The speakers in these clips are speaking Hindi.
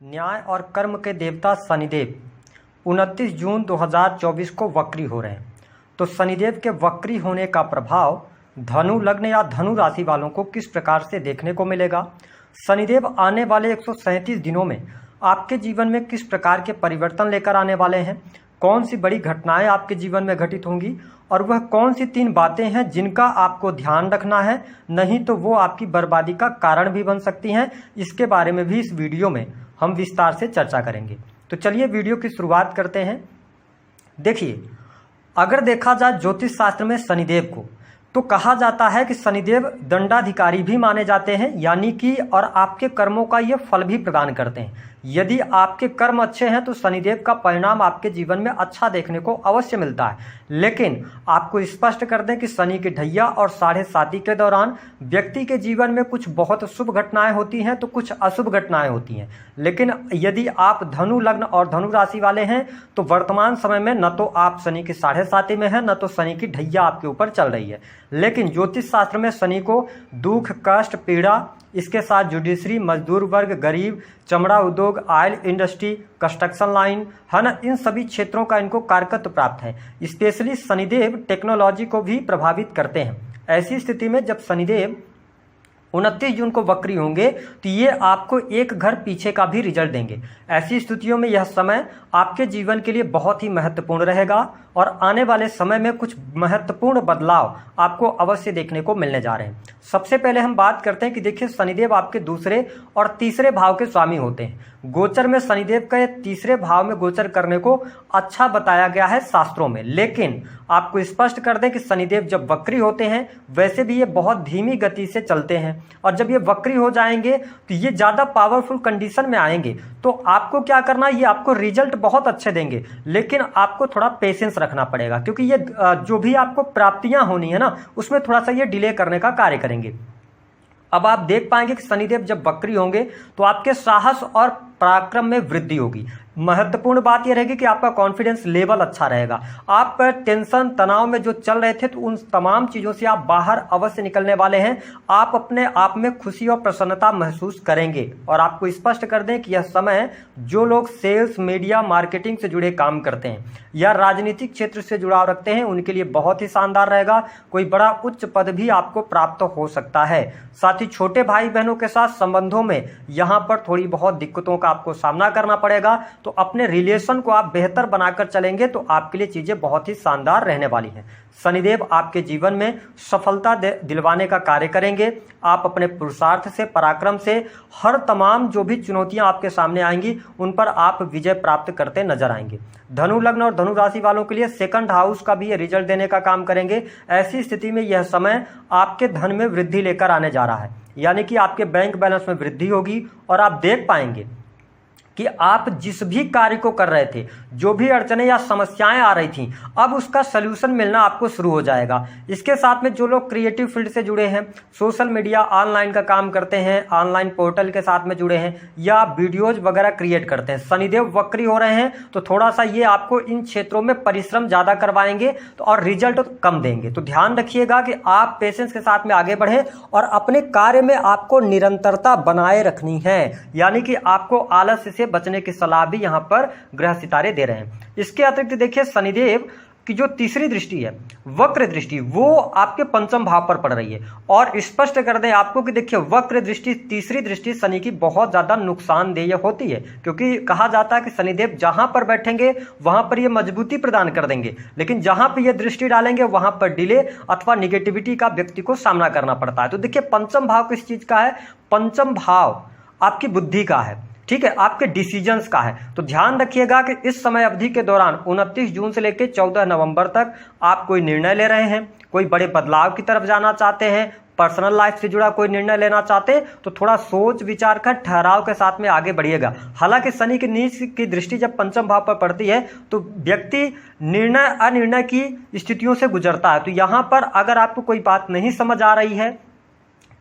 न्याय और कर्म के देवता शनिदेव 29 जून 2024 को वक्री हो रहे हैं। तो शनिदेव के वक्री होने का प्रभाव धनु लग्न या धनु राशि वालों को किस प्रकार से देखने को मिलेगा। शनिदेव आने वाले 137 दिनों में आपके जीवन में किस प्रकार के परिवर्तन लेकर आने वाले हैं, कौन सी बड़ी घटनाएं आपके जीवन में घटित होंगी और वह कौन सी 3 बातें हैं जिनका आपको ध्यान रखना है, नहीं तो वो आपकी बर्बादी का कारण भी बन सकती हैं। इसके बारे में भी इस वीडियो में हम विस्तार से चर्चा करेंगे। तो चलिए वीडियो की शुरुआत करते हैं। देखिए, अगर देखा जाए ज्योतिष शास्त्र में शनिदेव को, तो कहा जाता है कि शनिदेव दंडाधिकारी भी माने जाते हैं, यानी कि और आपके कर्मों का ये फल भी प्रदान करते हैं। यदि आपके कर्म अच्छे हैं तो शनिदेव का परिणाम आपके जीवन में अच्छा देखने को अवश्य मिलता है। लेकिन आपको स्पष्ट कर दें कि शनि की ढैया और 7.5 के दौरान व्यक्ति के जीवन में कुछ बहुत शुभ घटनाएं होती हैं तो कुछ अशुभ घटनाएं होती हैं। लेकिन यदि आप धनु लग्न और धनु राशि वाले हैं तो वर्तमान समय में न तो आप शनि की 7.5 में हैं, न तो शनि की ढैया आपके ऊपर चल रही है। लेकिन ज्योतिष शास्त्र में शनि को दुख, कष्ट, पीड़ा, इसके साथ जुडिशरी, मजदूर वर्ग, गरीब, चमड़ा उद्योग, ऑयल इंडस्ट्री, कंस्ट्रक्शन लाइन है ना, इन सभी क्षेत्रों का इनको कारकत्व प्राप्त है। स्पेशली शनिदेव टेक्नोलॉजी को भी प्रभावित करते हैं। ऐसी स्थिति में जब शनिदेव 29 जून को वक्री होंगे तो ये आपको एक घर पीछे का भी रिजल्ट देंगे। ऐसी स्थितियों में यह समय आपके जीवन के लिए बहुत ही महत्वपूर्ण रहेगा और आने वाले समय में कुछ महत्वपूर्ण बदलाव आपको अवश्य देखने को मिलने जा रहे हैं। सबसे पहले हम बात करते हैं कि देखिए, शनिदेव आपके दूसरे और तीसरे भाव के स्वामी होते हैं। गोचर में शनिदेव का तीसरे भाव में गोचर करने को अच्छा बताया गया है शास्त्रों में। लेकिन आपको स्पष्ट कर दें कि शनिदेव जब वक्री होते हैं वैसे भी ये बहुत धीमी गति से चलते हैं, और जब ये वक्री हो जाएंगे तो ये ज़्यादा पावरफुल कंडीशन में आएंगे। तो आपको क्या करना है, ये आपको रिजल्ट बहुत अच्छे देंगे, लेकिन आपको थोड़ा पेशेंस रखना पड़ेगा, क्योंकि ये जो भी आपको प्राप्तियां होनी है ना, उसमें थोड़ा सा ये डिले करने का कार्य करेंगे। अब आप देख पाएंगे कि शनिदेव जब वक्री होंगे तो आपके साहस और पराक्रम में वृद्धि होगी। महत्वपूर्ण बात यह रहेगी कि आपका कॉन्फिडेंस लेवल अच्छा रहेगा। आप टेंशन तनाव में जो चल रहे थे तो उन तमाम चीज़ों से आप बाहर अवश्य निकलने वाले हैं। आप अपने आप में खुशी और प्रसन्नता महसूस करेंगे। और आपको स्पष्ट कर दें कि यह समय जो लोग सेल्स, मीडिया, मार्केटिंग से जुड़े काम करते हैं या राजनीतिक क्षेत्र से जुड़ाव रखते हैं उनके लिए बहुत ही शानदार रहेगा। कोई बड़ा उच्च पद भी आपको प्राप्त हो सकता है। साथ ही छोटे भाई बहनों के साथ संबंधों में यहाँ पर थोड़ी बहुत दिक्कतों का आपको सामना करना पड़ेगा। तो अपने रिलेशन को आप बेहतर बनाकर चलेंगे तो आपके लिए चीजें बहुत ही शानदार रहने वाली हैं। शनिदेव आपके जीवन में सफलता दिलवाने का कार्य करेंगे। आप अपने पुरुषार्थ से, पराक्रम से हर तमाम जो भी चुनौतियां आपके सामने आएंगी उन पर आप विजय प्राप्त करते नजर आएंगे। धनु लग्न और धनु राशि वालों के लिए 2nd हाउस का भी ये रिजल्ट देने का काम करेंगे। ऐसी स्थिति में यह समय आपके धन में वृद्धि लेकर आने जा रहा है, यानी कि आपके बैंक बैलेंस में वृद्धि होगी और आप देख पाएंगे कि आप जिस भी कार्य को कर रहे थे, जो भी अड़चने या समस्याएं आ रही थीं, अब उसका सलूशन मिलना आपको शुरू हो जाएगा। इसके साथ में जो लोग क्रिएटिव फील्ड से जुड़े हैं, सोशल मीडिया, ऑनलाइन का काम करते हैं, ऑनलाइन पोर्टल के साथ में जुड़े हैं या वीडियोज वगैरह क्रिएट करते हैं, शनिदेव वक्री हो रहे हैं तो थोड़ा सा ये आपको इन क्षेत्रों में परिश्रम ज़्यादा करवाएंगे तो और रिजल्ट कम देंगे। तो ध्यान रखिएगा कि आप पेशेंस के साथ में आगे बढ़ें और अपने कार्य में आपको निरंतरता बनाए रखनी है, यानी कि आपको आलस्य से बचने की सलाह भी यहां पर ग्रह सितारे दे रहे हैं। इसके अतिरिक्त देखिए, शनिदेव की जो तीसरी दृष्टि है, वक्र दृष्टि, वो आपके 5म भाव पर पड़ रही है। और स्पष्ट कर दें आपको कि देखिए, वक्र दृष्टि, तीसरी दृष्टि शनि की बहुत ज्यादा नुकसानदेह होती है, क्योंकि कहा जाता है कि शनिदेव जहां पर बैठेंगे वहां पर ये मजबूती प्रदान कर देंगे, लेकिन जहां पर ये दृष्टि डालेंगे वहां पर डिले अथवा निगेटिविटी का व्यक्ति को सामना करना पड़ता है। तो देखिए, 5म भाव किस चीज का है? 5म भाव आपकी बुद्धि का है, ठीक है, आपके डिसीजंस का है। तो ध्यान रखिएगा कि इस समय अवधि के दौरान 29 जून से लेकर 14 नवंबर तक आप कोई निर्णय ले रहे हैं, कोई बड़े बदलाव की तरफ जाना चाहते हैं, पर्सनल लाइफ से जुड़ा कोई निर्णय लेना चाहते हैं तो थोड़ा सोच विचार कर ठहराव के साथ में आगे बढ़िएगा। हालांकि शनि की नीच की दृष्टि जब 5म भाव पर पड़ती है तो व्यक्ति निर्णय अनिर्णय की स्थितियों से गुजरता है। तो यहाँ पर अगर आपको कोई बात नहीं समझ आ रही है,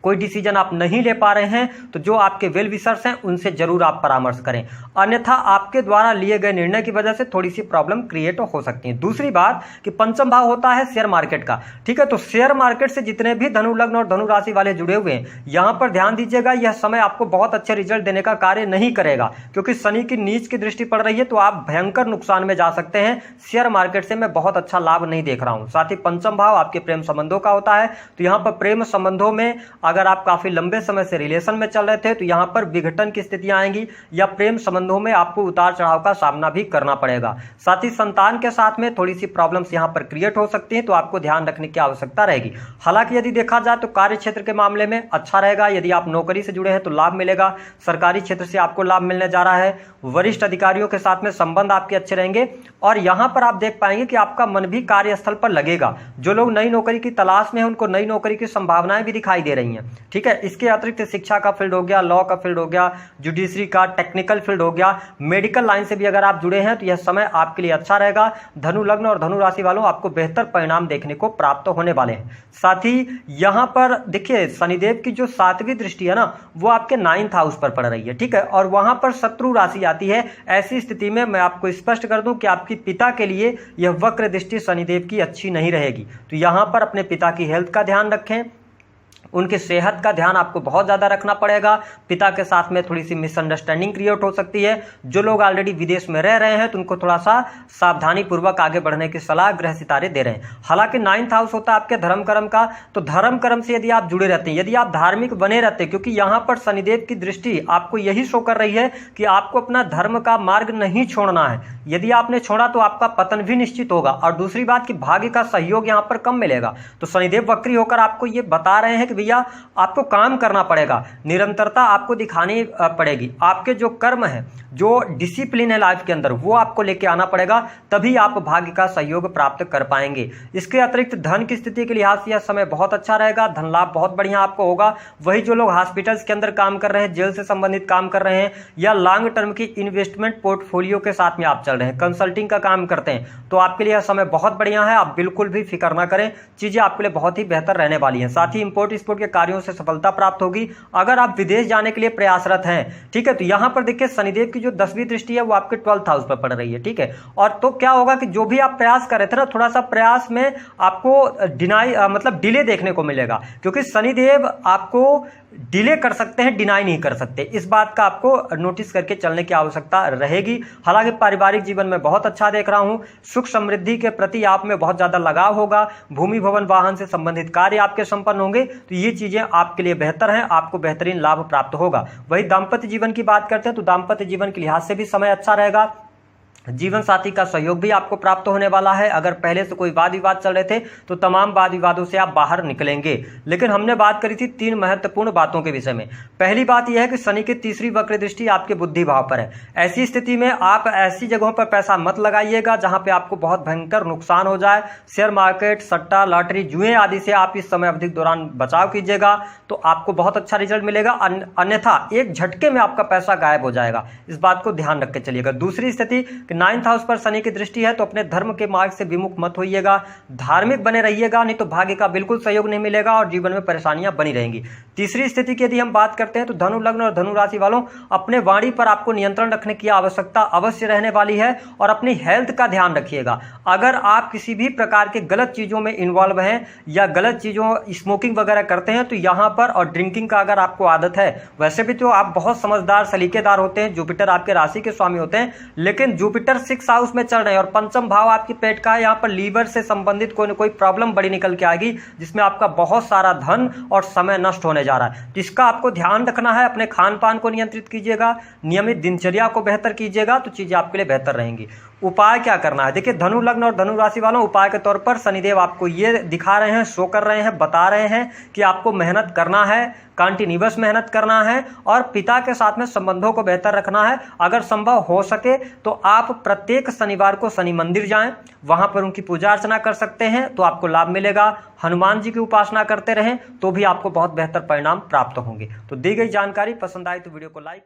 कोई डिसीजन आप नहीं ले पा रहे हैं तो जो आपके वेल विशर्स हैं उनसे जरूर आप परामर्श करें, अन्यथा आपके द्वारा लिए गए निर्णय की वजह से थोड़ी सी प्रॉब्लम क्रिएट हो सकती है। दूसरी बात कि पंचम भाव होता है शेयर मार्केट का, ठीक है। तो शेयर मार्केट से जितने भी धनु लग्न और धनु राशि वाले जुड़े हुए हैं, यहां पर ध्यान दीजिएगा, यह समय आपको बहुत अच्छे रिजल्ट देने का कार्य नहीं करेगा, क्योंकि शनि की नीच की दृष्टि पड़ रही है, तो आप भयंकर नुकसान में जा सकते हैं। शेयर मार्केट से मैं बहुत अच्छा लाभ नहीं देख रहा हूं। साथ ही पंचम भाव आपके प्रेम संबंधों का होता है, तो यहां पर प्रेम संबंधों में अगर आप काफी लंबे समय से रिलेशन में चल रहे थे तो यहां पर विघटन की स्थितियां आएंगी या प्रेम संबंधों में आपको उतार चढ़ाव का सामना भी करना पड़ेगा। साथ ही संतान के साथ में थोड़ी सी प्रॉब्लम्स यहां पर क्रिएट हो सकती हैं, तो आपको ध्यान रखने की आवश्यकता रहेगी। हालांकि यदि देखा जाए तो कार्य क्षेत्र के मामले में अच्छा रहेगा। यदि आप नौकरी से जुड़े हैं तो लाभ मिलेगा, सरकारी क्षेत्र से आपको लाभ मिलने जा रहा है, वरिष्ठ अधिकारियों के साथ में संबंध आपके अच्छे रहेंगे और यहां पर आप देख पाएंगे कि आपका मन भी कार्यस्थल पर लगेगा। जो लोग नई नौकरी की तलाश में हैं उनको नई नौकरी की संभावनाएं भी दिखाई दे रही हैं, ठीक है। इसके अतिरिक्त शिक्षा का फील्ड हो गया, लॉ का फील्ड हो गया, जुडिशरी का, टेक्निकल फील्ड हो गया, मेडिकल लाइन से भी अगर आप जुड़े हैं तो यह समय आपके लिए अच्छा रहेगा। धनु लग्न और धनु राशि वालों आपको बेहतर परिणाम देखने को प्राप्त होने वाले हैं। साथ ही यहां पर देखिए शनिदेव की जो 7वीं दृष्टि है ना, वो आपके 9th हाउस पर पड़ रही है, ठीक है, और वहां पर शत्रु राशि आती है। ऐसी स्थिति में मैं आपको स्पष्ट कर दूं कि आपकी पिता के लिए यह वक्र दृष्टि शनिदेव की अच्छी नहीं रहेगी। तो यहां पर अपने पिता की हेल्थ का ध्यान रखें, उनकी सेहत का ध्यान आपको बहुत ज्यादा रखना पड़ेगा। पिता के साथ में थोड़ी सी मिसअंडरस्टैंडिंग क्रिएट हो सकती है। जो लोग ऑलरेडी विदेश में रह रहे हैं तो उनको थोड़ा सा सावधानी पूर्वक आगे बढ़ने की सलाह ग्रह सितारे दे रहे हैं। हालांकि 9th हाउस होता है आपके धर्म कर्म का, तो धर्म कर्म से यदि आप जुड़े रहते हैं, यदि आप धार्मिक बने रहते हैं, क्योंकि यहां पर शनिदेव की दृष्टि आपको यही शो कर रही है कि आपको अपना धर्म का मार्ग नहीं छोड़ना है। यदि आपने छोड़ा तो आपका पतन भी निश्चित होगा। और दूसरी बात कि भाग्य का सहयोग यहां पर कम मिलेगा। तो शनिदेव वक्री होकर आपको ये बता रहे हैं कि भैया आपको काम करना पड़ेगा, निरंतरता आपको दिखानी पड़ेगी। आपके जो कर्म है, जो डिसिप्लिन है लाइफ के अंदर, वो आपको लेके आना पड़ेगा, तभी आप भाग्य का सहयोग प्राप्त कर पाएंगे। इसके अतिरिक्त धन की स्थिति के लिहाज से यह समय बहुत अच्छा रहेगा, धन लाभ बहुत बढ़िया आपको होगा। वही जो लोग हॉस्पिटल्स के अंदर काम कर रहे हैं, जेल से संबंधित काम कर रहे हैं, या लॉन्ग टर्म की इन्वेस्टमेंट पोर्टफोलियो के साथ में आप चल रहे हैं, कंसल्टिंग का काम करते हैं, तो आपके लिए यह समय बहुत बढ़िया है। आप बिल्कुल भी फिक्र ना करें, चीजें आपके लिए बहुत ही बेहतर रहने वाली हैं। साथ ही इंपोर्ट एक्सपोर्ट के कार्यों से सफलता प्राप्त होगी। अगर आप विदेश जाने के लिए प्रयासरत हैं, ठीक है, तो यहां पर देखिए शनिदेव की जो 10वीं दृष्टि है वो आपके 12th हाउस पर पड़ रही है, ठीक है। और तो क्या होगा कि जो भी आप प्रयास कर रहे थे ना, थोड़ा सा प्रयास में आपको डिले देखने को मिलेगा, क्योंकि शनिदेव आपको डिले कर सकते हैं, डिनाई नहीं कर सकते। इस बात का आपको नोटिस करके चलने की आवश्यकता रहेगी। हालांकि पारिवारिक जीवन में बहुत अच्छा देख रहा हूं, सुख समृद्धि के प्रति आप में बहुत ज्यादा लगाव होगा, भूमि भवन वाहन से संबंधित कार्य आपके संपन्न होंगे, तो ये चीजें आपके लिए बेहतर हैं, आपको बेहतरीन लाभ प्राप्त होगा। वही दाम्पत्य जीवन की बात करते हैं तो दाम्पत्य जीवन के लिहाज से भी समय अच्छा रहेगा। जीवन साथी का सहयोग भी आपको प्राप्त होने वाला है। अगर पहले से कोई वाद विवाद चल रहे थे तो तमाम वाद विवादों से आप बाहर निकलेंगे। लेकिन हमने बात करी थी 3 महत्वपूर्ण बातों के विषय में। पहली बात यह है कि शनि की 3री वक्र दृष्टि आपके बुद्धि भाव पर है। ऐसी स्थिति में आप ऐसी जगहों पर पैसा मत लगाइएगा जहां पे आपको बहुत भयंकर नुकसान हो जाए। शेयर मार्केट, सट्टा, लॉटरी, जुए आदि से आप इस समय अवधि के दौरान बचाव कीजिएगा, तो आपको बहुत अच्छा रिजल्ट मिलेगा। अन्यथा एक झटके में आपका पैसा गायब हो जाएगा, इस बात को ध्यान रख के चलिएगा। दूसरी स्थिति 9th हाउस पर शनि की दृष्टि है, तो अपने धर्म के मार्ग से विमुख मत होइएगा, धार्मिक बने रहिएगा, नहीं तो भाग्य का बिल्कुल सहयोग नहीं मिलेगा और जीवन में परेशानियां बनी रहेंगी। तीसरी स्थिति की यदि हम बात करते हैं तो धनु लग्न और धनु राशि वालों, अपने वाणी पर आपको नियंत्रण रखने की आवश्यकता अवश्य रहने वाली है और अपनी हेल्थ का ध्यान रखिएगा। अगर आप किसी भी प्रकार के गलत चीजों में इन्वॉल्व हैं या गलत चीजों स्मोकिंग वगैरह करते हैं तो यहां पर, और ड्रिंकिंग का अगर आपको आदत है, वैसे भी तो आप बहुत समझदार सलीकेदार होते हैं, जुपिटर आपके राशि के स्वामी होते हैं, लेकिन जुपिटर 6th हाउस में चल रहे हैं और पंचम भाव आपके पेट का है, यहाँ पर लीवर से संबंधित कोई न कोई प्रॉब्लम बड़ी निकल के आएगी जिसमें आपका बहुत सारा धन और समय नष्ट होने जा रहा है। तो इसका आपको ध्यान रखना है। अपने खान पान को नियंत्रित कीजिएगा, नियमित दिनचर्या को बेहतर कीजिएगा, तो चीजें आपके लिए बेहतर रहेंगी। उपाय क्या करना है, देखिए धनु लग्न और धनु राशि वालों, उपाय के तौर पर शनिदेव आपको ये दिखा रहे हैं, शो कर रहे हैं, बता रहे हैं कि आपको मेहनत करना है, कंटिन्यूअस मेहनत करना है और पिता के साथ में संबंधों को बेहतर रखना है। अगर संभव हो सके तो आप प्रत्येक शनिवार को शनि मंदिर जाएं, वहां पर उनकी पूजा अर्चना कर सकते हैं तो आपको लाभ मिलेगा। हनुमान जी की उपासना करते रहें तो भी आपको बहुत बेहतर परिणाम प्राप्त होंगे। तो दी गई जानकारी पसंद आई तो वीडियो को लाइक